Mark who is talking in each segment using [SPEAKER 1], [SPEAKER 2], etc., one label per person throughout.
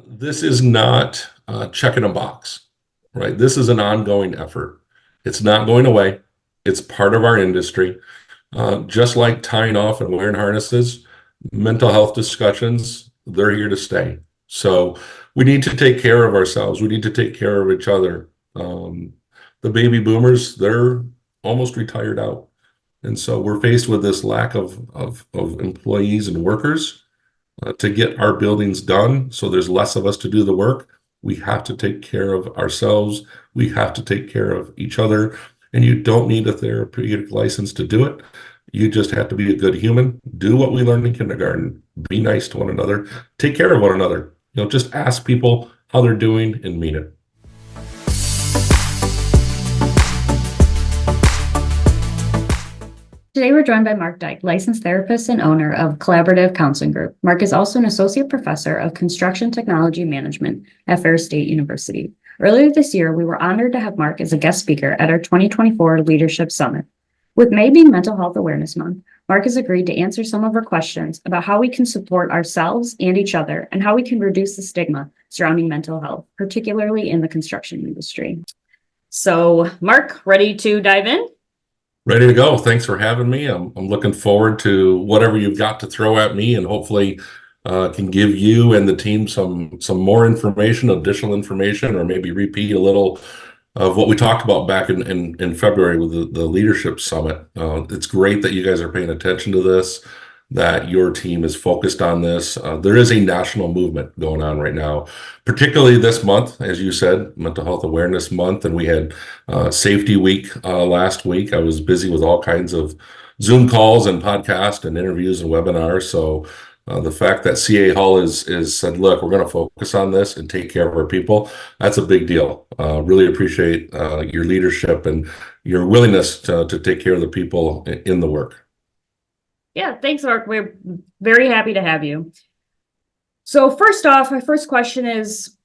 [SPEAKER 1] This is not checking a box, right? This is an ongoing effort. It's not going away. It's part of our industry. Just like tying off and wearing harnesses, mental health discussions, they're here to stay. So we need to take care of ourselves. We need to take care of each other. The baby boomers, they're almost retired out. And so we're faced with this lack of employees and workers to get our buildings done. So there's less of us to do the work. We have to take care of ourselves. We have to take care of each other. And you don't need a therapeutic license to do it. You just have to be a good human. Do what we learned in kindergarten. Be nice to one another. Take care of one another. Just ask people how they're doing and mean it.
[SPEAKER 2] Today, we're joined by Mark Dyke, licensed therapist and owner of Collaborative Counseling Group. Mark is also an associate professor of construction technology management at Ferris State University. Earlier this year, we were honored to have Mark as a guest speaker at our 2024 Leadership Summit. With May being Mental Health Awareness Month, Mark has agreed to answer some of our questions about how we can support ourselves and each other and how we can reduce the stigma surrounding mental health, particularly in the construction industry. So, Mark, ready to dive in?
[SPEAKER 1] Ready to go. Thanks for having me. I'm looking forward to whatever you've got to throw at me, and hopefully can give you and the team some more information, additional information, or maybe repeat a little of what we talked about back in February with the Leadership Summit. It's great that you guys are paying attention to this, that your team is focused on this. There is a national movement going on right now, particularly this month, as you said, Mental Health Awareness Month, and we had Safety Week last week. I was busy with all kinds of Zoom calls and podcasts and interviews and webinars. So the fact that CA Hull is said, look, we're going to focus on this and take care of our people, that's a big deal. Really appreciate your leadership and your willingness to take care of the people in the work.
[SPEAKER 2] Yeah, thanks, Mark. We're very happy to have you. So first off, my first question is,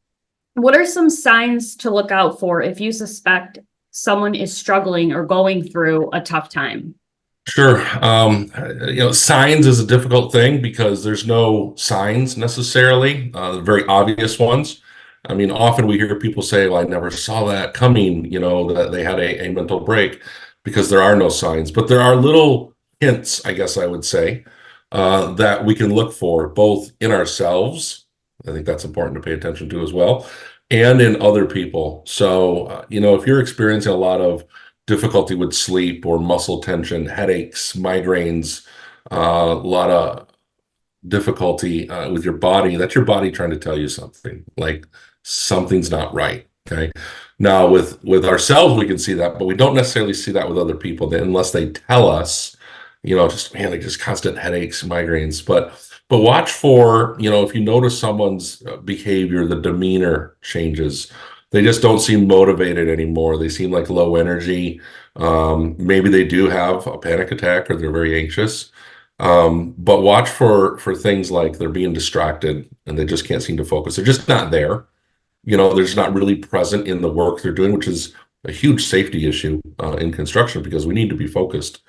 [SPEAKER 2] what are some signs to look out for if you suspect someone is struggling or going through a tough time?
[SPEAKER 1] Sure. Signs is a difficult thing because there's no signs necessarily, very obvious ones. I mean, often we hear people say, well, I never saw that coming, that they had a mental break, because there are no signs. But there are little hints, I guess I would say, that we can look for both in ourselves. I think that's important to pay attention to as well, and in other people. So, if you're experiencing a lot of difficulty with sleep or muscle tension, headaches, migraines, a lot of difficulty with your body, that's your body trying to tell you something, like something's not right. Okay. Now with ourselves, we can see that, but we don't necessarily see that with other people unless they tell us, just constant headaches, migraines. But watch for, if you notice someone's behavior, the demeanor changes. They just don't seem motivated anymore. They seem like low energy. Maybe they do have a panic attack or they're very anxious. But watch for things like they're being distracted and they just can't seem to focus. They're just not there. They're just not really present in the work they're doing, which is a huge safety issue in construction, because we need to be focused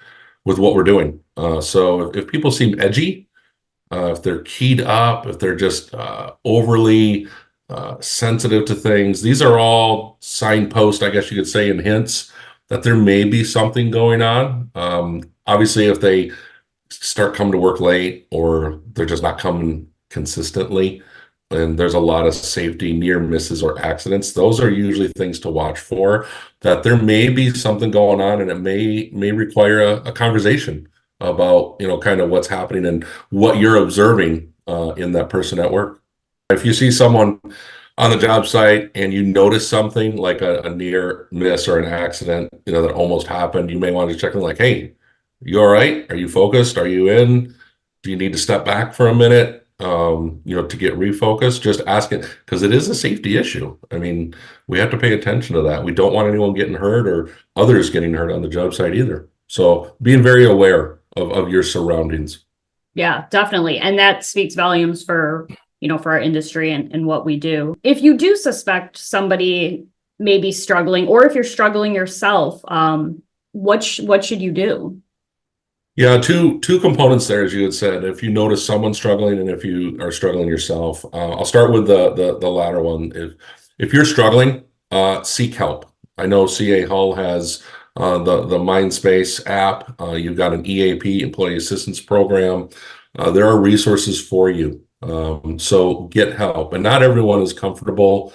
[SPEAKER 1] with what we're doing. So if people seem edgy, if they're keyed up, if they're just overly sensitive to things, these are all signposts, I guess you could say, and hints that there may be something going on. Obviously, if they start coming to work late or they're just not coming consistently, and there's a lot of safety near misses or accidents, those are usually things to watch for, that there may be something going on, and it may require a conversation about, kind of what's happening and what you're observing in that person at work. If you see someone on the job site and you notice something like a near miss or an accident, that almost happened, you may want to check in, like, hey, you all right? Are you focused? Are you in? Do you need to step back for a minute? To get refocused? Just ask it, because it is a safety issue. I mean, we have to pay attention to that. We don't want anyone getting hurt or others getting hurt on the job site either. So being very aware of your surroundings.
[SPEAKER 2] Yeah, definitely. And that speaks volumes for our industry and what we do. If you do suspect somebody may be struggling, or if you're struggling yourself, what should you do?
[SPEAKER 1] Yeah, two components there, as you had said. If you notice someone struggling and if you are struggling yourself, I'll start with the latter one. If you're struggling, seek help. I know CA Hull has the Mindspace app. You've got an EAP, Employee Assistance Program. There are resources for you. So get help. And not everyone is comfortable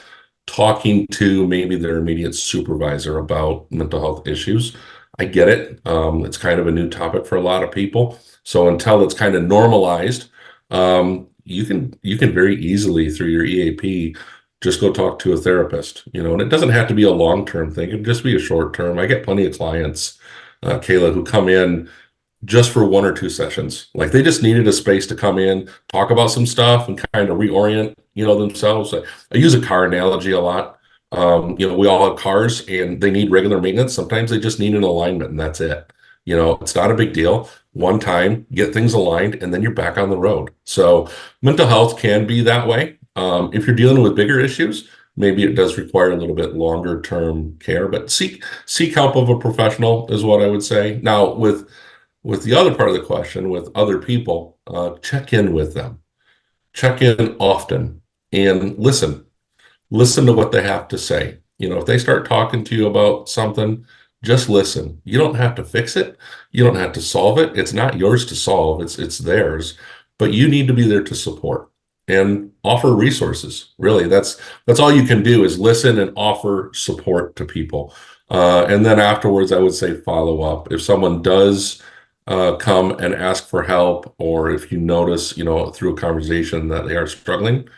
[SPEAKER 1] talking to maybe their immediate supervisor about mental health issues. I get it. It's kind of a new topic for a lot of people. So until it's kind of normalized, you can very easily through your EAP just go talk to a therapist, and it doesn't have to be a long-term thing. It can just be a short term. I get plenty of clients, Kayla, who come in just for 1 or 2 sessions. Like they just needed a space to come in, talk about some stuff and kind of reorient, themselves. I use a car analogy a lot. We all have cars and they need regular maintenance. Sometimes they just need an alignment and that's it. It's not a big deal. One time, get things aligned, and then you're back on the road. So mental health can be that way. If you're dealing with bigger issues, maybe it does require a little bit longer term care, but seek help of a professional is what I would say. Now, with the other part of the question, with other people, check in with them. Check in often and listen. Listen to what they have to say. If they start talking to you about something, just listen. You don't have to fix it. You don't have to solve it. It's not yours to solve. It's theirs. But you need to be there to support and offer resources. Really, that's all you can do is listen and offer support to people. And then afterwards, I would say follow up. If someone does come and ask for help, or if you notice, through a conversation that they are struggling,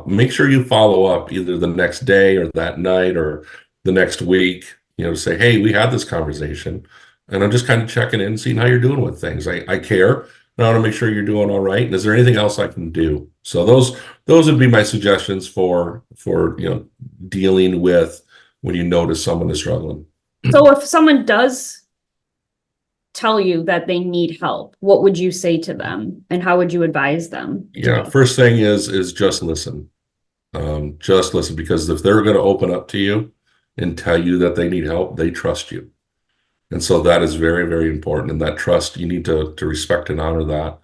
[SPEAKER 1] make sure you follow up either the next day or that night or the next week, to say, hey, we had this conversation and I'm just kind of checking in, seeing how you're doing with things. I care. And I want to make sure you're doing all right. And is there anything else I can do? So those would be my suggestions for dealing with when you notice someone is struggling.
[SPEAKER 2] So if someone does tell you that they need help, what would you say to them and how would you advise them to
[SPEAKER 1] Yeah,
[SPEAKER 2] go?
[SPEAKER 1] first thing is just listen. Just listen, because if they're going to open up to you and tell you that they need help, they trust you. And so that is very, very important. And that trust, you need to respect and honor that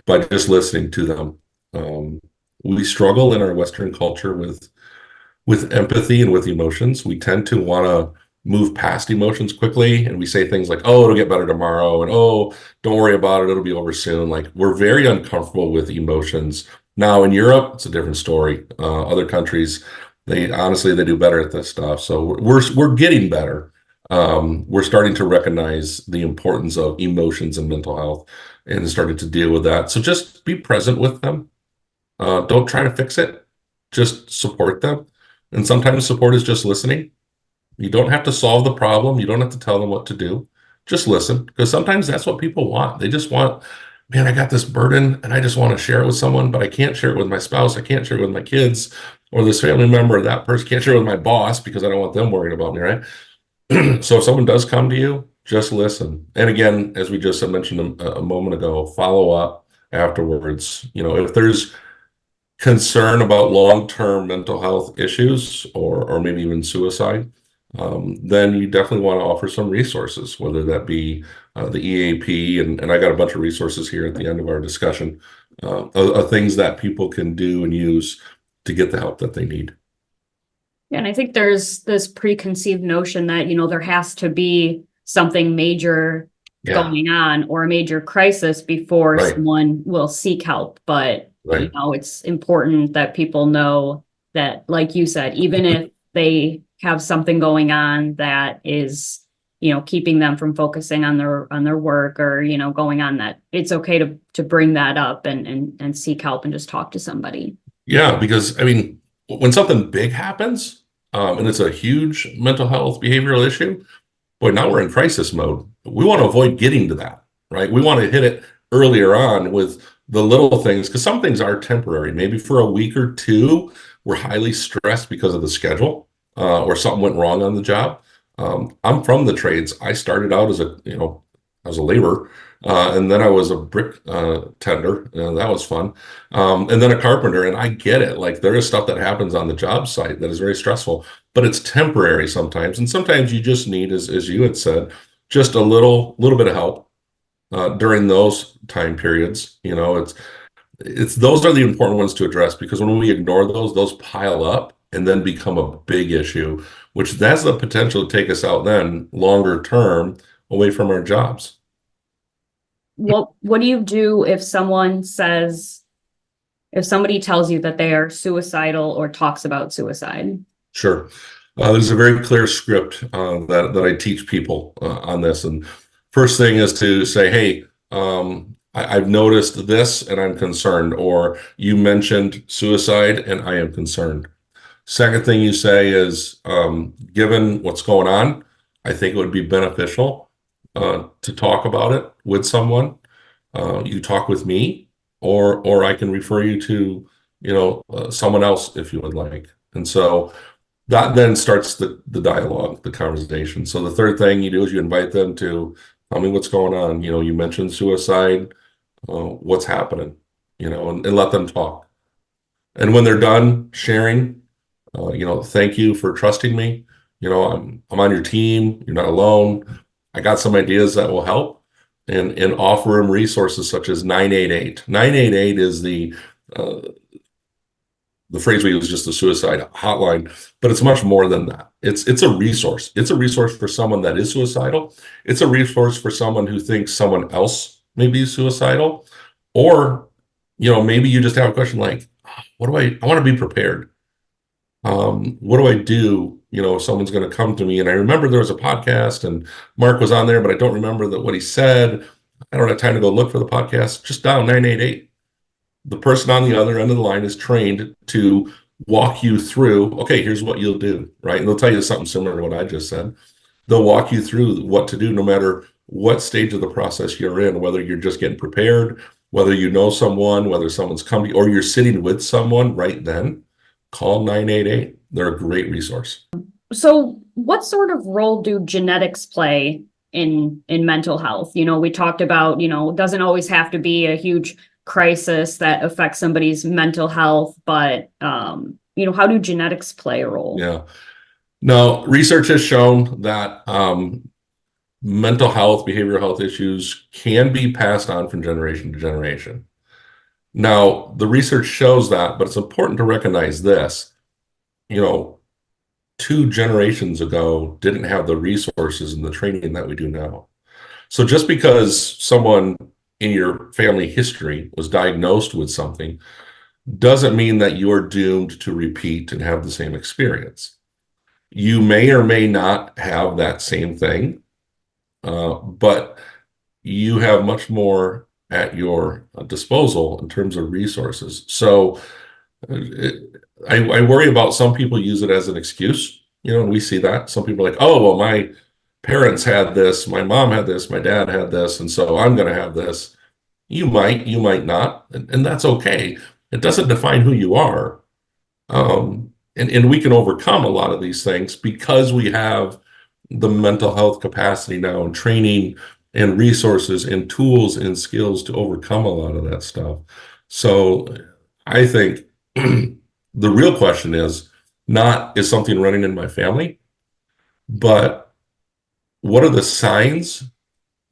[SPEAKER 1] by just listening to them. We struggle in our Western culture with empathy and with emotions. We tend to want to move past emotions quickly, and we say things like, oh, it'll get better tomorrow, and oh, don't worry about it, it'll be over soon. Like we're very uncomfortable with emotions. Now in Europe, it's a different story. Other countries, they do better at this stuff. So we're getting better. We're starting to recognize the importance of emotions and mental health and starting to deal with that. So just be present with them. Don't try to fix it. Just support them. And sometimes support is just listening. You don't have to solve the problem. You don't have to tell them what to do. Just listen, because sometimes that's what people want. They just want, man, I got this burden and I just want to share it with someone, but I can't share it with my spouse. I can't share it with my kids or this family member or that person. Can't share it with my boss because I don't want them worried about me, right? So if someone does come to you, just listen. And again, as we just mentioned a moment ago, follow up afterwards. If there's concern about long-term mental health issues or maybe even suicide, then you definitely want to offer some resources, whether that be the EAP, and I got a bunch of resources here at the end of our discussion, of things that people can do and use to get the help that they need.
[SPEAKER 2] Yeah, and I think there's this preconceived notion that, there has to be something major
[SPEAKER 1] Yeah,
[SPEAKER 2] going on or a major crisis before
[SPEAKER 1] right,
[SPEAKER 2] someone will seek help. But,
[SPEAKER 1] right.
[SPEAKER 2] it's important that people know that, like you said, even if they have something going on that is, keeping them from focusing on their work or, going on, that it's okay to bring that up and seek help and just talk to somebody.
[SPEAKER 1] Yeah, because I mean, when something big happens, and it's a huge mental health behavioral issue, boy, now we're in crisis mode. We want to avoid getting to that, right? We want to hit it earlier on with the little things, because some things are temporary. Maybe for a week or two, we're highly stressed because of the schedule, or something went wrong on the job. I'm from the trades. I started out as a laborer, and then I was a brick tender. That was fun. And then a carpenter. And I get it. Like there is stuff that happens on the job site that is very stressful, but it's temporary sometimes. And sometimes you just need, as you had said, just a little bit of help. during those time periods. It's those are the important ones to address because when we ignore those pile up and then become a big issue, which has the potential to take us out then longer term away from our jobs.
[SPEAKER 2] What do you do if if somebody tells you that they are suicidal or talks about suicide?
[SPEAKER 1] Sure. There's a very clear script that I teach people on this. And first thing is to say, hey, I've noticed this and I'm concerned, or you mentioned suicide and I am concerned. Second thing you say is, given what's going on, I think it would be beneficial to talk about it with someone. You talk with me, or I can refer you to, someone else if you would like. And so that then starts the dialogue, the conversation. So the third thing you do is you invite them to tell me what's going on. You mentioned suicide, what's happening, and let them talk. And when they're done sharing, thank you for trusting me. I'm on your team. You're not alone. I got some ideas that will help, and offer them resources such as 988. 988 is uh, the phrase we use, just the suicide hotline, but it's much more than that. It's a resource. It's a resource for someone that is suicidal. It's a resource for someone who thinks someone else may be suicidal, or maybe you just have a question like, what do I want to be prepared. What do I do? If someone's going to come to me, and I remember there was a podcast and Mark was on there, but I don't remember what he said. I don't have time to go look for the podcast. Just dial 988. The person on the other end of the line is trained to walk you through, okay, here's what you'll do, right? And they'll tell you something similar to what I just said. They'll walk you through what to do no matter what stage of the process you're in, whether you're just getting prepared, whether you know someone, whether someone's coming, or you're sitting with someone right then. Call 988. They're a great resource.
[SPEAKER 2] So what sort of role do genetics play in mental health? We talked about, it doesn't always have to be a huge crisis that affects somebody's mental health, but how do genetics play a role?
[SPEAKER 1] Yeah. Now, research has shown that mental health, behavioral health issues can be passed on from generation to generation. Now, the research shows that, but it's important to recognize this. 2 generations ago didn't have the resources and the training that we do now. So just because someone in your family history was diagnosed with something doesn't mean that you're doomed to repeat and have the same experience. You may or may not have that same thing, but you have much more at your disposal in terms of resources. So I worry about some people use it as an excuse, and we see that. Some people are like, oh, well, my parents had this, my mom had this, my dad had this, and so I'm going to have this. You might not, and that's okay. It doesn't define who you are. And we can overcome a lot of these things because we have the mental health capacity now and training and resources and tools and skills to overcome a lot of that stuff. So I think the real question is not, is something running in my family, but what are the signs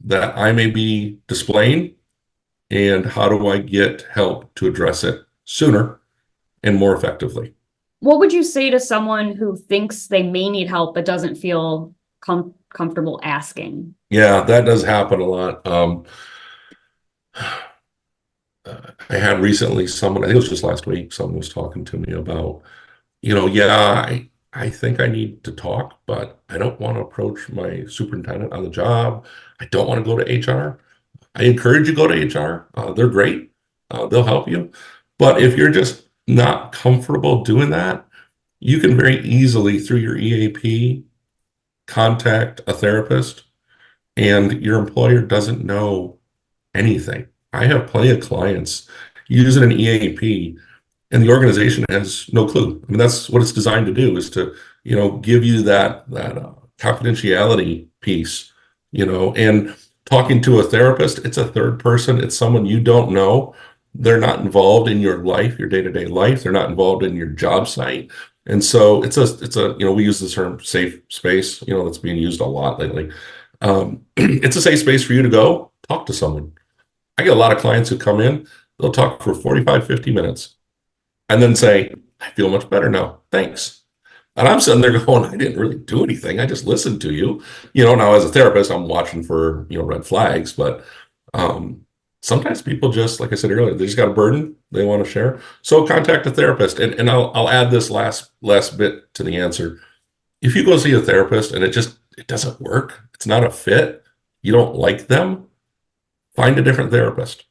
[SPEAKER 1] that I may be displaying, and how do I get help to address it sooner and more effectively?
[SPEAKER 2] What would you say to someone who thinks they may need help but doesn't feel comfortable asking?
[SPEAKER 1] Yeah, that does happen a lot. I had recently someone, I think it was just last week, someone was talking to me about, yeah, I think I need to talk, but I don't want to approach my superintendent on the job. I don't want to go to HR. I encourage you to go to HR. They're great. They'll help you. But if you're just not comfortable doing that, you can very easily, through your EAP, contact a therapist, and your employer doesn't know anything. I have plenty of clients using an EAP, and the organization has no clue. I mean, that's what it's designed to do, is to, give you that confidentiality piece, and talking to a therapist, it's a third person. It's someone you don't know. They're not involved in your life, your day-to-day life. They're not involved in your job site. And so it's a, we use the term safe space, that's being used a lot lately. It's a safe space for you to go talk to someone. I get a lot of clients who come in, they'll talk for 45, 50 minutes and then say, I feel much better now. Thanks. And I'm sitting there going, I didn't really do anything. I just listened to you. Now as a therapist, I'm watching for, red flags, but um, sometimes people just, like I said earlier, they just got a burden they want to share. So contact a therapist. And I'll add this last bit to the answer. If you go see a therapist and it doesn't work, it's not a fit, you don't like them, find a different therapist.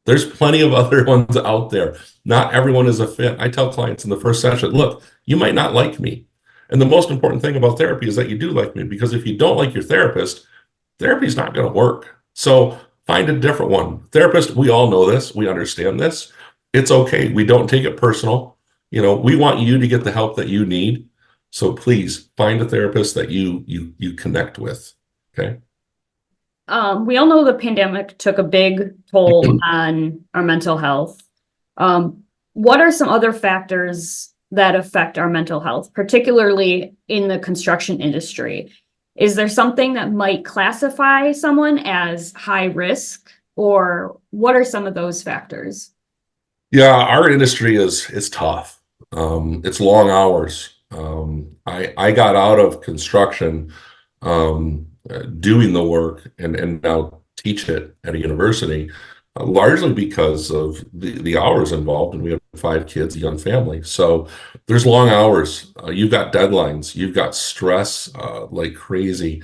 [SPEAKER 1] There's plenty of other ones out there. Not everyone is a fit. I tell clients in the first session, look, you might not like me. And the most important thing about therapy is that you do like me, because if you don't like your therapist, therapy is not going to work. So find a different one. Therapist, we all know this. We understand this. It's okay. We don't take it personal. We want you to get the help that you need. So please find a therapist that you connect with. Okay.
[SPEAKER 2] We all know the pandemic took a big toll on our mental health. What are some other factors that affect our mental health, particularly in the construction industry? Is there something that might classify someone as high risk, or what are some of those factors?
[SPEAKER 1] Yeah, our industry is tough. It's long hours. I got out of construction doing the work and now teach it at a university, largely because of the hours involved. And we have 5 kids, a young family. So there's long hours. You've got deadlines. You've got stress like crazy.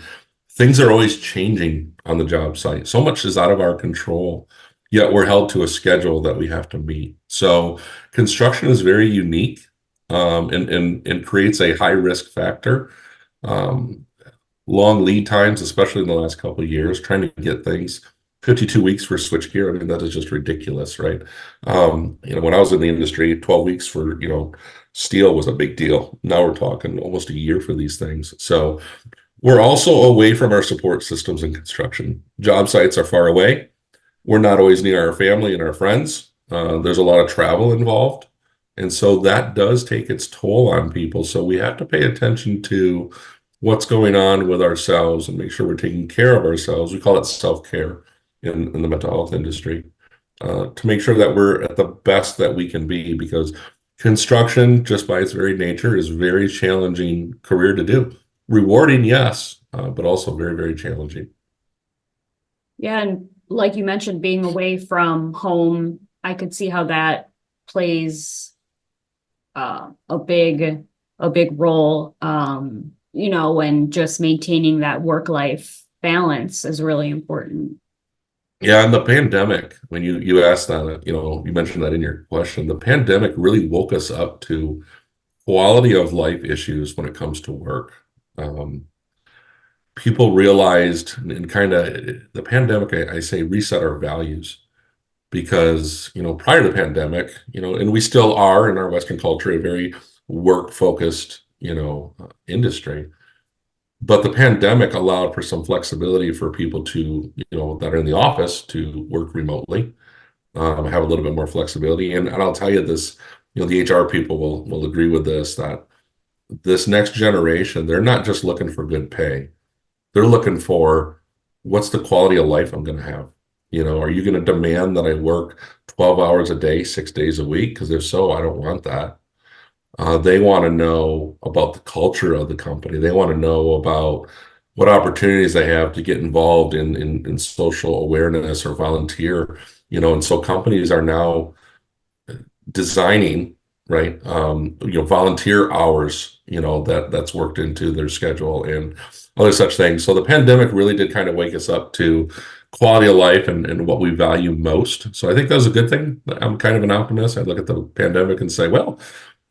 [SPEAKER 1] Things are always changing on the job site. So much is out of our control, yet we're held to a schedule that we have to meet. So construction is very unique, and creates a high risk factor. Um, Long lead times, especially in the last couple of years, trying to get things 52 weeks for switchgear. I mean, that is just ridiculous, right? When I was in the industry, 12 weeks for, steel was a big deal. Now we're talking almost a year for these things. So we're also away from our support systems in construction. Job sites are far away. We're not always near our family and our friends. There's a lot of travel involved. And so that does take its toll on people. So we have to pay attention to what's going on with ourselves and make sure we're taking care of ourselves. We call it self-care in the mental health industry, to make sure that we're at the best that we can be, because construction, just by its very nature, is a very challenging career to do. Rewarding, yes, but also very, very challenging.
[SPEAKER 2] Yeah, and like you mentioned, being away from home, I could see how that plays a big role. When just maintaining that work-life balance is really important.
[SPEAKER 1] Yeah, and the pandemic, when you asked that, you mentioned that in your question, the pandemic really woke us up to quality of life issues when it comes to work. Um, People realized, and kind of the pandemic, I say, reset our values, because prior to the pandemic, and we still are in our Western culture a very work focused industry, but the pandemic allowed for some flexibility for people to that are in the office to work remotely, have a little bit more flexibility. And I'll tell you this, the HR people will agree with this, that this next generation, they're not just looking for good pay. They're looking for, what's the quality of life I'm going to have? Are you going to demand that I work 12 hours a day, 6 days a week? Because if so, I don't want that. They want to know about the culture of the company. They want to know about what opportunities they have to get involved in social awareness or volunteer. And so companies are now designing, right, volunteer hours, that's worked into their schedule and other such things. So the pandemic really did kind of wake us up to quality of life and what we value most. So I think that was a good thing. I'm kind of an optimist. I look at the pandemic and say, well,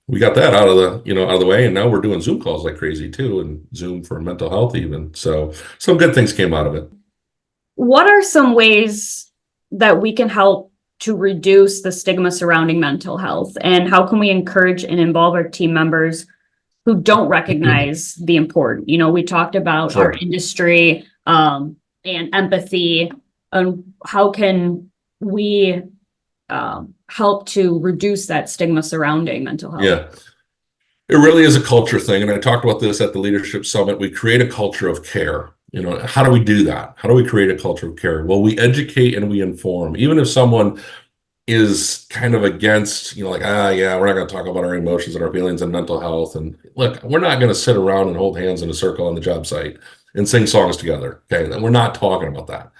[SPEAKER 1] we got that out of the way, and now we're doing Zoom calls like crazy too, and Zoom for mental health even. So some good things came out of it.
[SPEAKER 2] What are some ways that we can help to reduce the stigma surrounding mental health? And how can we encourage and involve our team members who don't recognize the important? We talked about
[SPEAKER 1] Sure.
[SPEAKER 2] our industry and empathy. How can we help to reduce that stigma surrounding mental health?
[SPEAKER 1] Yeah. It really is a culture thing. And I talked about this at the Leadership Summit. We create a culture of care. How do we do that? How do we create a culture of care? Well, we educate and we inform. Even if someone is kind of against, like, yeah, we're not going to talk about our emotions and our feelings and mental health. And look, we're not going to sit around and hold hands in a circle on the job site and sing songs together. Okay. And we're not talking about that.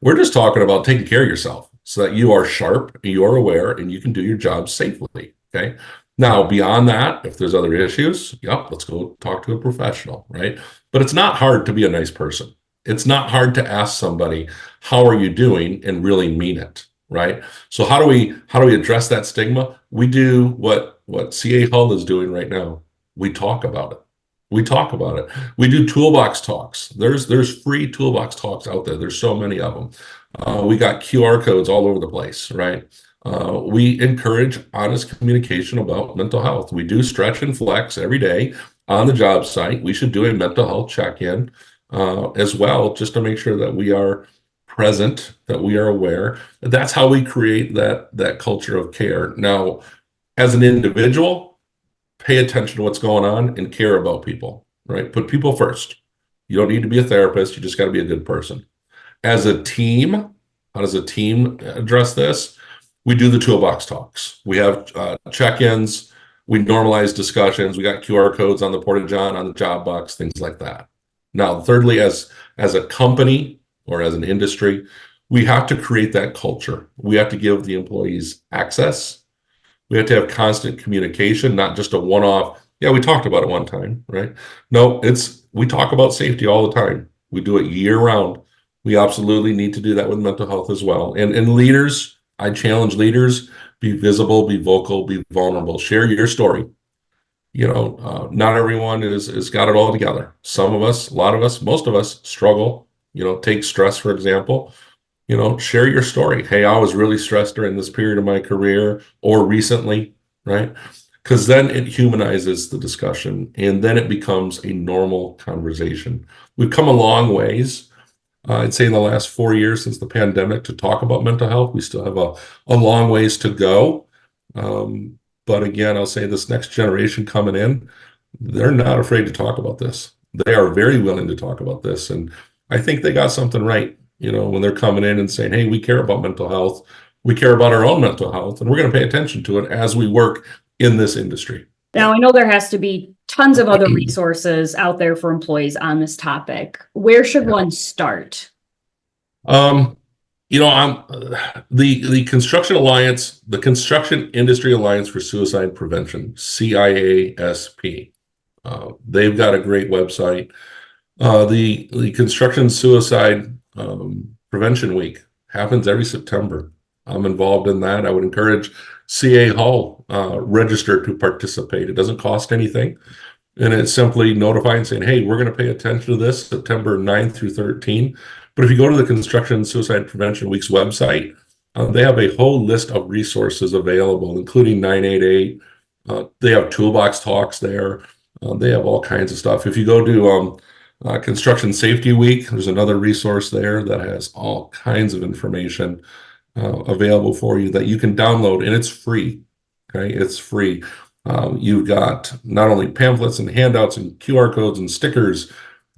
[SPEAKER 1] We're just talking about taking care of yourself so that you are sharp, you are aware, and you can do your job safely. Okay. Now, beyond that, if there's other issues, yep, let's go talk to a professional, right? But it's not hard to be a nice person. It's not hard to ask somebody, how are you doing, and really mean it, right? So how do we address that stigma? We do what CA Hull is doing right now. We talk about it. We talk about it. We do toolbox talks. There's free toolbox talks out there. There's so many of them. We got QR codes all over the place, right? We encourage honest communication about mental health. We do stretch and flex every day on the job site. We should do a mental health check-in as well, just to make sure that we are present, that we are aware. That's how we create that culture of care. Now, as an individual, pay attention to what's going on and care about people, right? Put people first. You don't need to be a therapist. You just got to be a good person. As a team, how does a team address this? We do the toolbox talks. We have check-ins. We normalize discussions. We got QR codes on the Porta John, on the job box, things like that. Now, thirdly, as a company or as an industry, we have to create that culture. We have to give the employees access. We have to have constant communication, not just a one-off. Yeah, we talked about it one time, right? No, we talk about safety all the time. We do it year round. We absolutely need to do that with mental health as well. And leaders, I challenge leaders, be visible, be vocal, be vulnerable. Share your story. Not everyone is got it all together. Some of us, a lot of us, most of us struggle. Take stress, for example. Share your story. Hey, I was really stressed during this period of my career or recently, right? Because then it humanizes the discussion and then it becomes a normal conversation. We've come a long ways, I'd say in the last 4 years since the pandemic to talk about mental health. We still have a long ways to go. But again, I'll say this next generation coming in, they're not afraid to talk about this. They are very willing to talk about this. And I think they got something right, when they're coming in and saying, hey, we care about mental health. We care about our own mental health, and we're going to pay attention to it as we work in this industry.
[SPEAKER 2] Now, I know there has to be tons of other resources out there for employees on this topic. Where should one start?
[SPEAKER 1] I'm the Construction Alliance, the Construction Industry Alliance for Suicide Prevention, CIASP. They've got a great website. The Construction Suicide Prevention Week happens every September. I'm involved in that. I would encourage CA Hull register to participate. It doesn't cost anything. And it's simply notifying saying, hey, we're going to pay attention to this September 9th through 13th. But if you go to the Construction Suicide Prevention Week's website, they have a whole list of resources available, including 988. They have toolbox talks there. They have all kinds of stuff. If you go to Construction Safety Week, there's another resource there that has all kinds of information available for you that you can download, and it's free. Okay, it's free. You've got not only pamphlets and handouts and QR codes and stickers,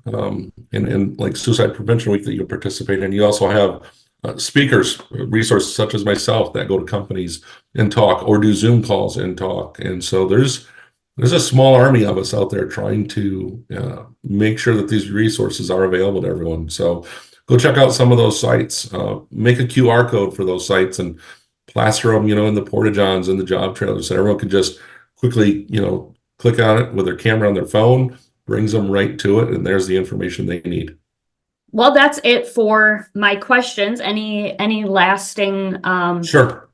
[SPEAKER 1] and like Suicide Prevention Week that you participate in. You also have speakers, resources such as myself that go to companies and talk, or do Zoom calls and talk. And so there's a small army of us out there trying to make sure that these resources are available to everyone. So go check out some of those sites. Make a QR code for those sites and plaster them, in the Porta Johns and the job trailers, so everyone can just quickly, click on it with their camera on their phone, brings them right to it, and there's the information they need.
[SPEAKER 2] Well, that's it for my questions. Any lasting
[SPEAKER 1] Sure.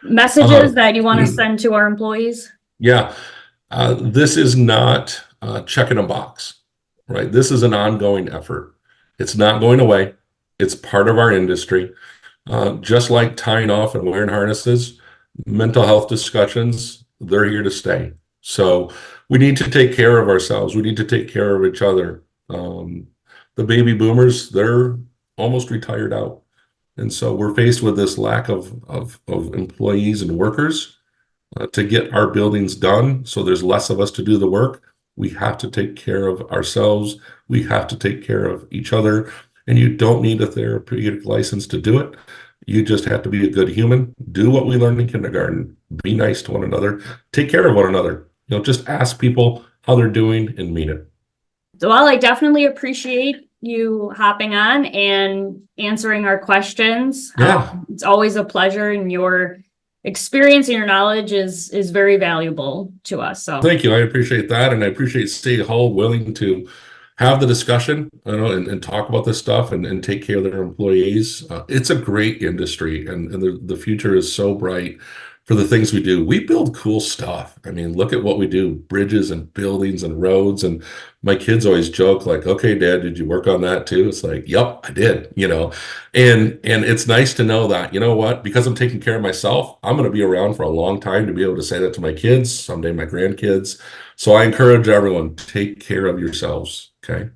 [SPEAKER 2] messages that you want to send to our employees?
[SPEAKER 1] Yeah. This is not checking a box, right? This is an ongoing effort. It's not going away. It's part of our industry. Just like tying off and wearing harnesses, mental health discussions, they're here to stay. So we need to take care of ourselves. We need to take care of each other. The baby boomers, they're almost retired out. And so we're faced with this lack of employees and workers to get our buildings done. So there's less of us to do the work. We have to take care of ourselves. We have to take care of each other. And you don't need a therapeutic license to do it. You just have to be a good human. Do what we learned in kindergarten. Be nice to one another. Take care of one another. Just ask people how they're doing and mean it.
[SPEAKER 2] Well, I definitely appreciate you hopping on and answering our questions.
[SPEAKER 1] Yeah.
[SPEAKER 2] It's always a pleasure, and your experience and your knowledge is very valuable to us. So
[SPEAKER 1] Thank you. I appreciate that. And I appreciate City Hall willing to have the discussion, and talk about this stuff and take care of their employees. It's a great industry, and the future is so bright for the things we do. We build cool stuff. I mean, look at what we do, bridges and buildings and roads. And my kids always joke like, okay, Dad, did you work on that too? It's like, yep, I did. And it's nice to know that, you know what, because I'm taking care of myself, I'm going to be around for a long time to be able to say that to my kids, someday my grandkids. So I encourage everyone, take care of yourselves. Okay.